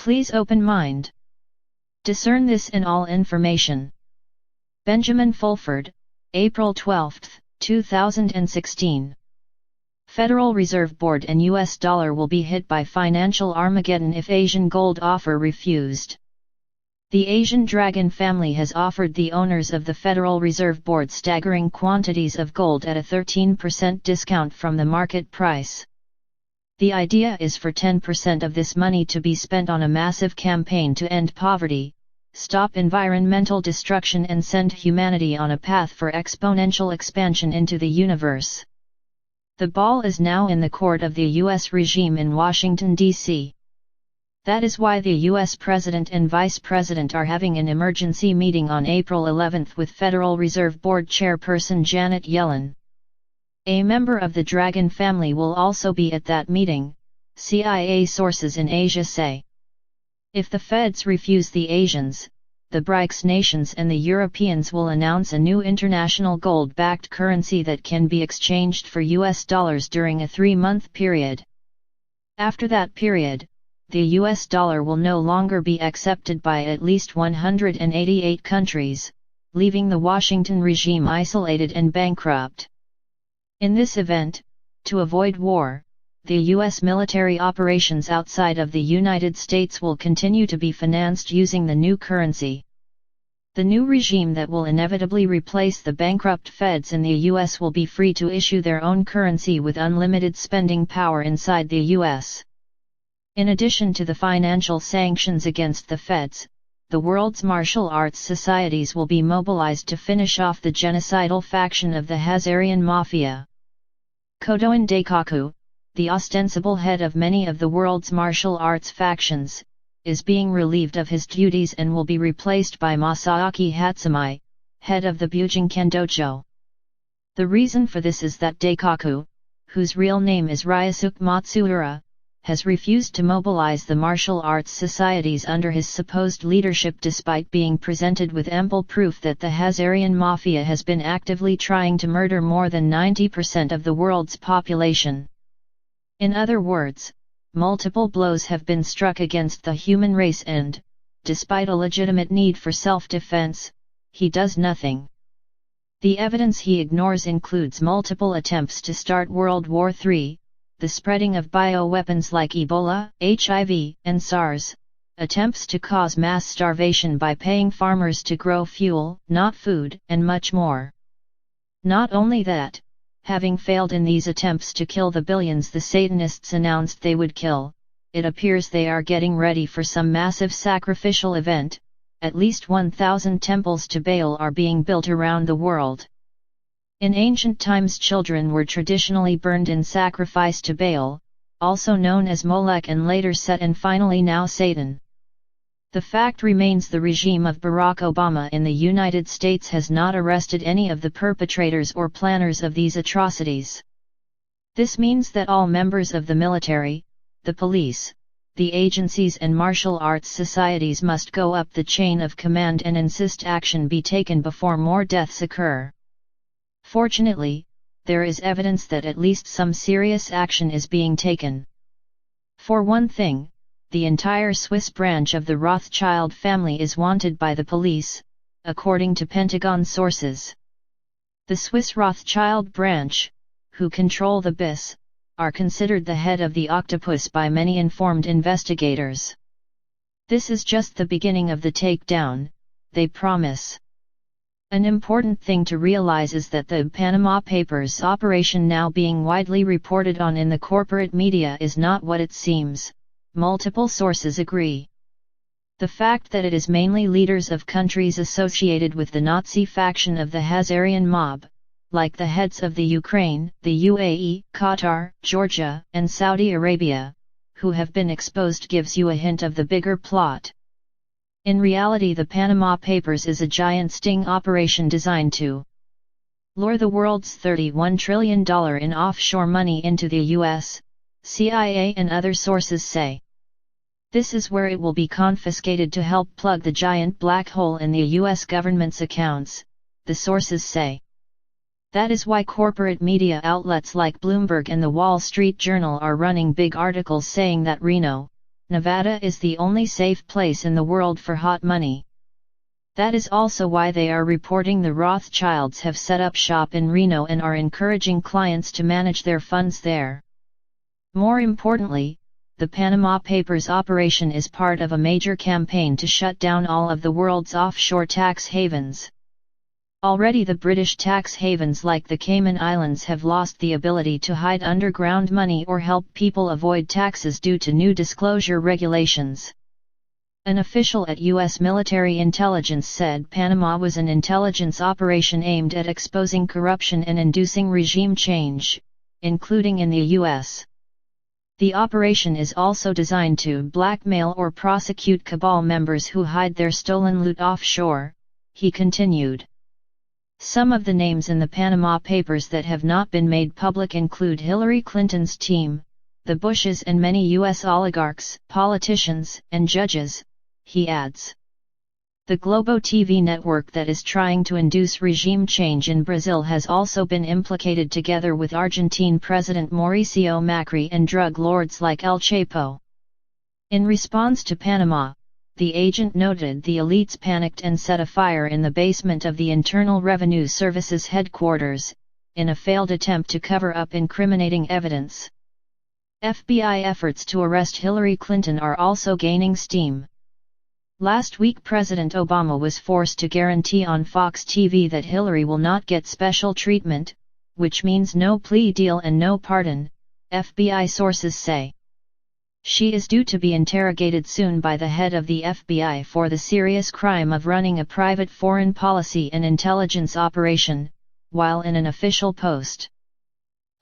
Please open mind. Discern this in all information. Benjamin Fulford, April 12, 2016. Federal Reserve Board and US dollar will be hit by financial Armageddon if Asian gold offer refused. The Asian Dragon family has offered the owners of the Federal Reserve Board staggering quantities of gold at a 13% discount from the market price. The idea is for 10% of this money to be spent on a massive campaign to end poverty, stop environmental destruction and send humanity on a path for exponential expansion into the universe. The ball is now in the court of the U.S. regime in Washington, D.C. That is why the U.S. President and Vice President are having an emergency meeting on April 11 with Federal Reserve Board Chairperson Janet Yellen. A member of the Dragon family will also be at that meeting, CIA sources in Asia say. If the Feds refuse the Asians, the BRICS nations and the Europeans will announce a new international gold-backed currency that can be exchanged for US dollars during a 3-month period. After that period, the US dollar will no longer be accepted by at least 188 countries, leaving the Washington regime isolated and bankrupt. In this event, to avoid war, the U.S. military operations outside of the United States will continue to be financed using the new currency. The new regime that will inevitably replace the bankrupt Feds in the U.S. will be free to issue their own currency with unlimited spending power inside the U.S. In addition to the financial sanctions against the Feds, the world's martial arts societies will be mobilized to finish off the genocidal faction of the Hazarian Mafia. Kodoin Daikaku, the ostensible head of many of the world's martial arts factions, is being relieved of his duties and will be replaced by Masaaki Hatsumi, head of the Bujinkan Dojo. The reason for this is that Daikaku, whose real name is Ryosuke Matsuura, has refused to mobilize the martial arts societies under his supposed leadership despite being presented with ample proof that the Hazarian Mafia has been actively trying to murder more than 90% of the world's population. In other words, multiple blows have been struck against the human race and, despite a legitimate need for self-defense, he does nothing. The evidence he ignores includes multiple attempts to start World War III, the spreading of bioweapons like Ebola, HIV, and SARS, attempts to cause mass starvation by paying farmers to grow fuel, not food, and much more. Not only that, having failed in these attempts to kill the billions the Satanists announced they would kill, it appears they are getting ready for some massive sacrificial event. At least 1,000 temples to Baal are being built around the world. In ancient times, children were traditionally burned in sacrifice to Baal, also known as Molech and later Set and finally now Satan. The fact remains the regime of Barack Obama in the United States has not arrested any of the perpetrators or planners of these atrocities. This means that all members of the military, the police, the agencies and martial arts societies must go up the chain of command and insist action be taken before more deaths occur. Fortunately, there is evidence that at least some serious action is being taken. For one thing, the entire Swiss branch of the Rothschild family is wanted by the police, according to Pentagon sources. The Swiss Rothschild branch, who control the BIS, are considered the head of the octopus by many informed investigators. This is just the beginning of the takedown, they promise. An important thing to realize is that the Panama Papers operation now being widely reported on in the corporate media is not what it seems. Multiple sources agree. The fact that it is mainly leaders of countries associated with the Nazi faction of the Hazarian mob, like the heads of the Ukraine, the UAE, Qatar, Georgia, and Saudi Arabia, who have been exposed gives you a hint of the bigger plot. In reality, the Panama Papers is a giant sting operation designed to lure the world's $31 trillion in offshore money into the US, CIA and other sources say. This is where it will be confiscated to help plug the giant black hole in the US government's accounts, the sources say. That is why corporate media outlets like Bloomberg and the Wall Street Journal are running big articles saying that Reno, Nevada is the only safe place in the world for hot money. That is also why they are reporting the Rothschilds have set up shop in Reno and are encouraging clients to manage their funds there. More importantly, the Panama Papers operation is part of a major campaign to shut down all of the world's offshore tax havens. Already the British tax havens like the Cayman Islands have lost the ability to hide underground money or help people avoid taxes due to new disclosure regulations. An official at U.S. military intelligence said Panama was an intelligence operation aimed at exposing corruption and inducing regime change, including in the U.S. The operation is also designed to blackmail or prosecute cabal members who hide their stolen loot offshore, he continued. Some of the names in the Panama Papers that have not been made public include Hillary Clinton's team, the Bushes and many U.S. oligarchs, politicians, and judges, he adds. The Globo TV network that is trying to induce regime change in Brazil has also been implicated together with Argentine President Mauricio Macri and drug lords like El Chapo. In response to Panama, the agent noted the elites panicked and set a fire in the basement of the Internal Revenue Service's headquarters, in a failed attempt to cover up incriminating evidence. FBI efforts to arrest Hillary Clinton are also gaining steam. Last week President Obama was forced to guarantee on Fox TV that Hillary will not get special treatment, which means no plea deal and no pardon, FBI sources say. She is due to be interrogated soon by the head of the FBI for the serious crime of running a private foreign policy and intelligence operation, while in an official post.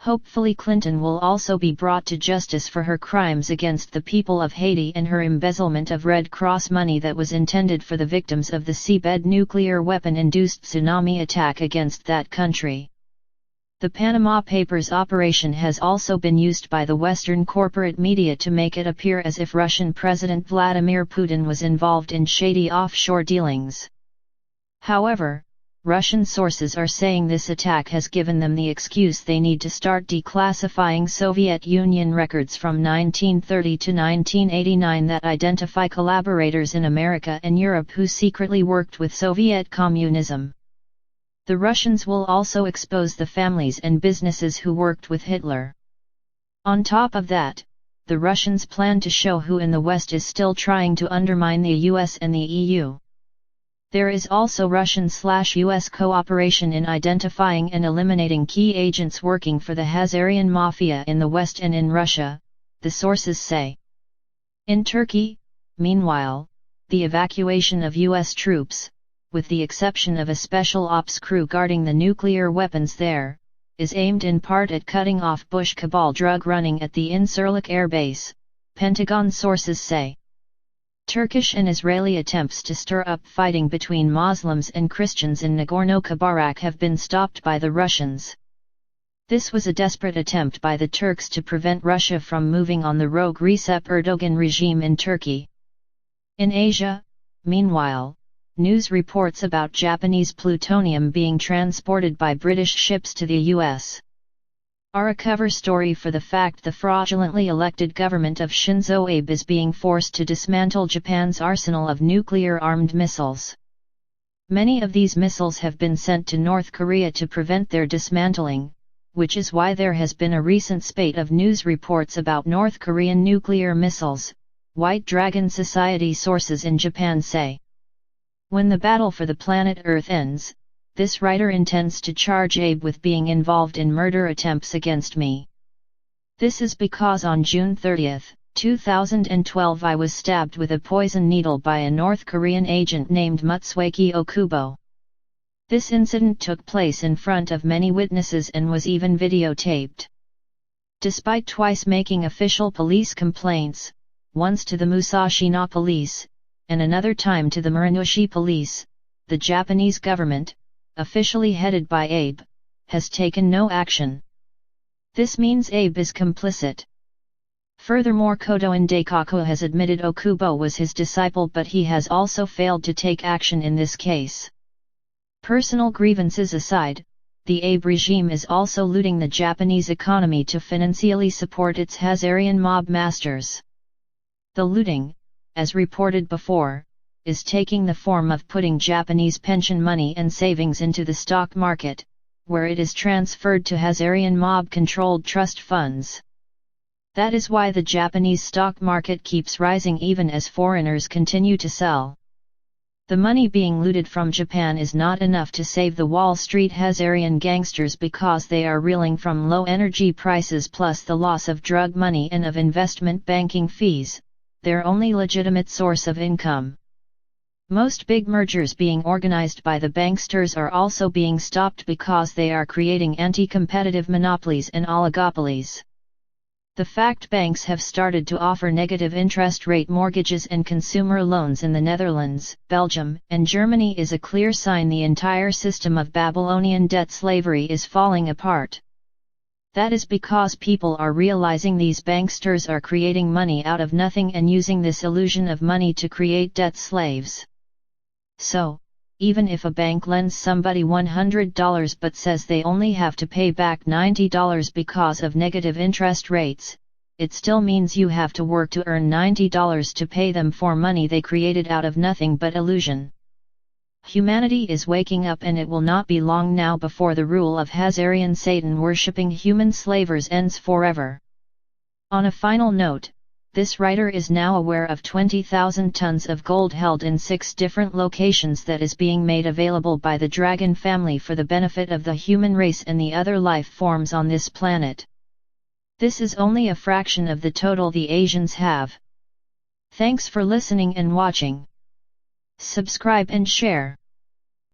Hopefully Clinton will also be brought to justice for her crimes against the people of Haiti and her embezzlement of Red Cross money that was intended for the victims of the seabed nuclear weapon-induced tsunami attack against that country. The Panama Papers operation has also been used by the Western corporate media to make it appear as if Russian President Vladimir Putin was involved in shady offshore dealings. However, Russian sources are saying this attack has given them the excuse they need to start declassifying Soviet Union records from 1930 to 1989 that identify collaborators in America and Europe who secretly worked with Soviet communism. The Russians will also expose the families and businesses who worked with Hitler. On top of that, the Russians plan to show who in the West is still trying to undermine the US and the EU. There is also Russian/US cooperation in identifying and eliminating key agents working for the Hazarian Mafia in the West and in Russia, the sources say. In Turkey, meanwhile, the evacuation of US troops, with the exception of a special ops crew guarding the nuclear weapons there, is aimed in part at cutting off Bush cabal drug running at the Incirlik Air Base, Pentagon sources say. Turkish and Israeli attempts to stir up fighting between Muslims and Christians in Nagorno-Karabakh have been stopped by the Russians. This was a desperate attempt by the Turks to prevent Russia from moving on the rogue Recep Erdogan regime in Turkey. In Asia, meanwhile, news reports about Japanese plutonium being transported by British ships to the US are a cover story for the fact the fraudulently elected government of Shinzo Abe is being forced to dismantle Japan's arsenal of nuclear-armed missiles. Many of these missiles have been sent to North Korea to prevent their dismantling, which is why there has been a recent spate of news reports about North Korean nuclear missiles, White Dragon Society sources in Japan say. When the battle for the planet Earth ends, this writer intends to charge Abe with being involved in murder attempts against me. This is because on June 30, 2012 I was stabbed with a poison needle by a North Korean agent named Mutsueki Okubo. This incident took place in front of many witnesses and was even videotaped. Despite twice making official police complaints, once to the Musashino police, and another time to the Muranushi police, the Japanese government, officially headed by Abe, has taken no action. This means Abe is complicit. Furthermore, Kodoin Daikaku has admitted Okubo was his disciple, but he has also failed to take action in this case. Personal grievances aside, the Abe regime is also looting the Japanese economy to financially support its Hazarian mob masters. The looting, as reported before, is taking the form of putting Japanese pension money and savings into the stock market, where it is transferred to Hazarian mob-controlled trust funds. That is why the Japanese stock market keeps rising even as foreigners continue to sell. The money being looted from Japan is not enough to save the Wall Street Hazarian gangsters because they are reeling from low energy prices plus the loss of drug money and of investment banking fees, their only legitimate source of income. Most big mergers being organized by the banksters are also being stopped because they are creating anti-competitive monopolies and oligopolies. The fact banks have started to offer negative interest rate mortgages and consumer loans in the Netherlands, Belgium, and Germany is a clear sign the entire system of Babylonian debt slavery is falling apart. That is because people are realizing these banksters are creating money out of nothing and using this illusion of money to create debt slaves. So, even if a bank lends somebody $100 but says they only have to pay back $90 because of negative interest rates, it still means you have to work to earn $90 to pay them for money they created out of nothing but illusion. Humanity is waking up and it will not be long now before the rule of Hazarian Satan worshipping human slavers ends forever. On a final note, this writer is now aware of 20,000 tons of gold held in 6 different locations that is being made available by the dragon family for the benefit of the human race and the other life forms on this planet. This is only a fraction of the total the Asians have. Thanks for listening and watching. Subscribe and share.